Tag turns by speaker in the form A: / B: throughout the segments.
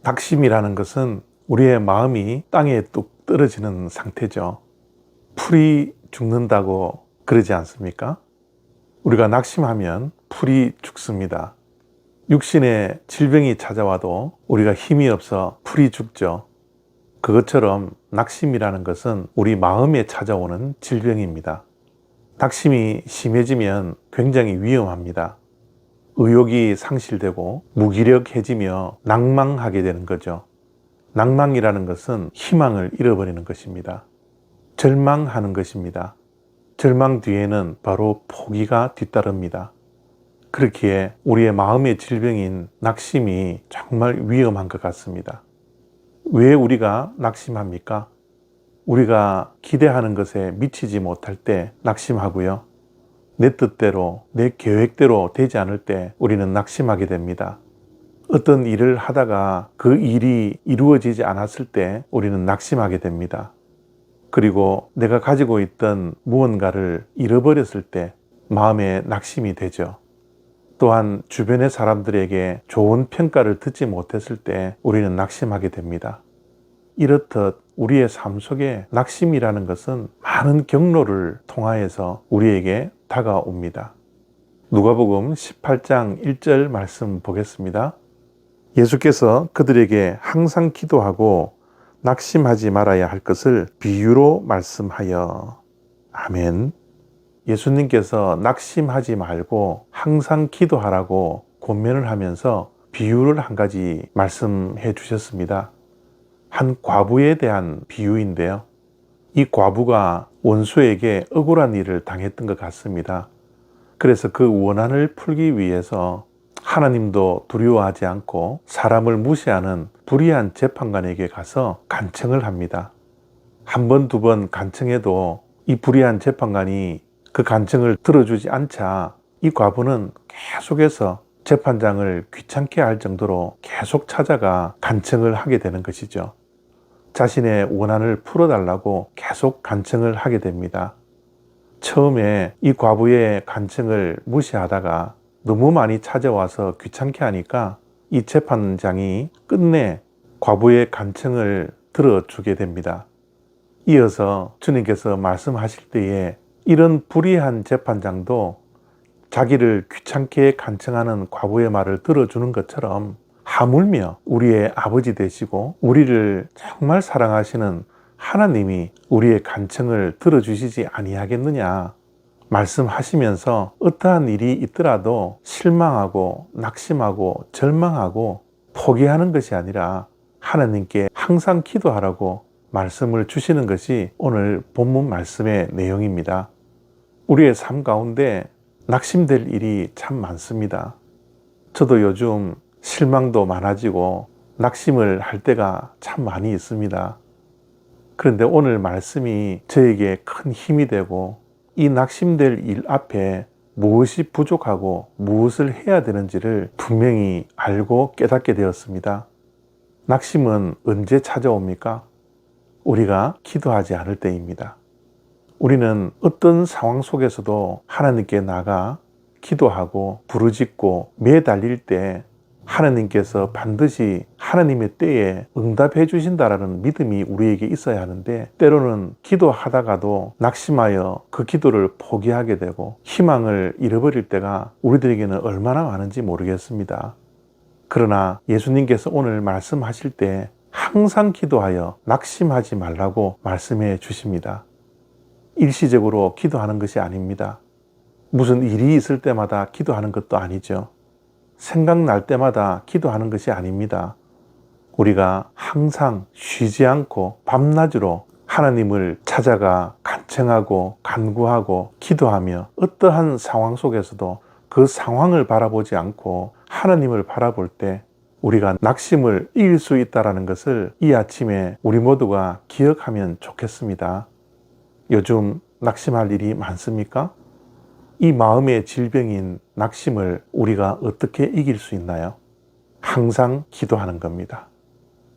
A: 낙심이라는 것은 우리의 마음이 땅에 뚝 떨어지는 상태죠. 풀이 죽는다고 그러지 않습니까? 우리가 낙심하면 풀이 죽습니다. 육신의 질병이 찾아와도 우리가 힘이 없어 풀이 죽죠. 그것처럼 낙심이라는 것은 우리 마음에 찾아오는 질병입니다. 낙심이 심해지면 굉장히 위험합니다. 의욕이 상실되고 무기력해지며 낭망하게 되는 거죠. 낭망이라는 것은 희망을 잃어버리는 것입니다. 절망하는 것입니다. 절망 뒤에는 바로 포기가 뒤따릅니다. 그렇기에 우리의 마음의 질병인 낙심이 정말 위험한 것 같습니다. 왜 우리가 낙심합니까? 우리가 기대하는 것에 미치지 못할 때 낙심하고요. 내 뜻대로, 내 계획대로 되지 않을 때 우리는 낙심하게 됩니다. 어떤 일을 하다가 그 일이 이루어지지 않았을 때 우리는 낙심하게 됩니다. 그리고 내가 가지고 있던 무언가를 잃어버렸을 때 마음에 낙심이 되죠. 또한 주변의 사람들에게 좋은 평가를 듣지 못했을 때 우리는 낙심하게 됩니다. 이렇듯 우리의 삶 속에 낙심이라는 것은 많은 경로를 통하여서 우리에게 다가옵니다. 누가복음 18장 1절 말씀 보겠습니다. 예수께서 그들에게 항상 기도하고 낙심하지 말아야 할 것을 비유로 말씀하여. 아멘. 예수님께서 낙심하지 말고 항상 기도하라고 권면을 하면서 비유를 한 가지 말씀해 주셨습니다. 한 과부에 대한 비유인데요. 이 과부가 원수에게 억울한 일을 당했던 것 같습니다. 그래서 그 원한을 풀기 위해서 하나님도 두려워하지 않고 사람을 무시하는 불의한 재판관에게 가서 간청을 합니다. 한 번, 두 번 간청해도 이 불의한 재판관이 그 간청을 들어주지 않자 이 과부는 계속해서 재판장을 귀찮게 할 정도로 계속 찾아가 간청을 하게 되는 것이죠. 자신의 원한을 풀어달라고 계속 간청을 하게 됩니다. 처음에 이 과부의 간청을 무시하다가 너무 많이 찾아와서 귀찮게 하니까 이 재판장이 끝내 과부의 간청을 들어주게 됩니다. 이어서 주님께서 말씀하실 때에 이런 불의한 재판장도 자기를 귀찮게 간청하는 과부의 말을 들어주는 것처럼 하물며 우리의 아버지 되시고 우리를 정말 사랑하시는 하나님이 우리의 간청을 들어주시지 아니하겠느냐 말씀하시면서 어떠한 일이 있더라도 실망하고 낙심하고 절망하고 포기하는 것이 아니라 하나님께 항상 기도하라고 말씀을 주시는 것이 오늘 본문 말씀의 내용입니다. 우리의 삶 가운데 낙심될 일이 참 많습니다. 저도 요즘 실망도 많아지고 낙심을 할 때가 참 많이 있습니다. 그런데 오늘 말씀이 저에게 큰 힘이 되고 이 낙심될 일 앞에 무엇이 부족하고 무엇을 해야 되는지를 분명히 알고 깨닫게 되었습니다. 낙심은 언제 찾아옵니까? 우리가 기도하지 않을 때입니다. 우리는 어떤 상황 속에서도 하나님께 나가 기도하고 부르짖고 매달릴 때 하나님께서 반드시 하나님의 때에 응답해 주신다라는 믿음이 우리에게 있어야 하는데 때로는 기도하다가도 낙심하여 그 기도를 포기하게 되고 희망을 잃어버릴 때가 우리들에게는 얼마나 많은지 모르겠습니다. 그러나 예수님께서 오늘 말씀하실 때 항상 기도하여 낙심하지 말라고 말씀해 주십니다. 일시적으로 기도하는 것이 아닙니다. 무슨 일이 있을 때마다 기도하는 것도 아니죠. 생각날 때마다 기도하는 것이 아닙니다. 우리가 항상 쉬지 않고 밤낮으로 하나님을 찾아가 간청하고 간구하고 기도하며 어떠한 상황 속에서도 그 상황을 바라보지 않고 하나님을 바라볼 때 우리가 낙심을 이길 수 있다는 것을 이 아침에 우리 모두가 기억하면 좋겠습니다. 요즘 낙심할 일이 많습니까? 이 마음의 질병인 낙심을 우리가 어떻게 이길 수 있나요? 항상 기도하는 겁니다.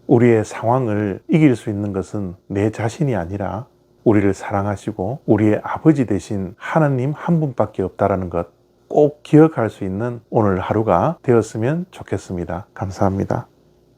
A: 우리의 상황을 이길 수 있는 것은 내 자신이 아니라 우리를 사랑하시고 우리의 아버지 되신 하나님 한 분밖에 없다는 것 꼭 기억할 수 있는 오늘 하루가 되었으면 좋겠습니다. 감사합니다.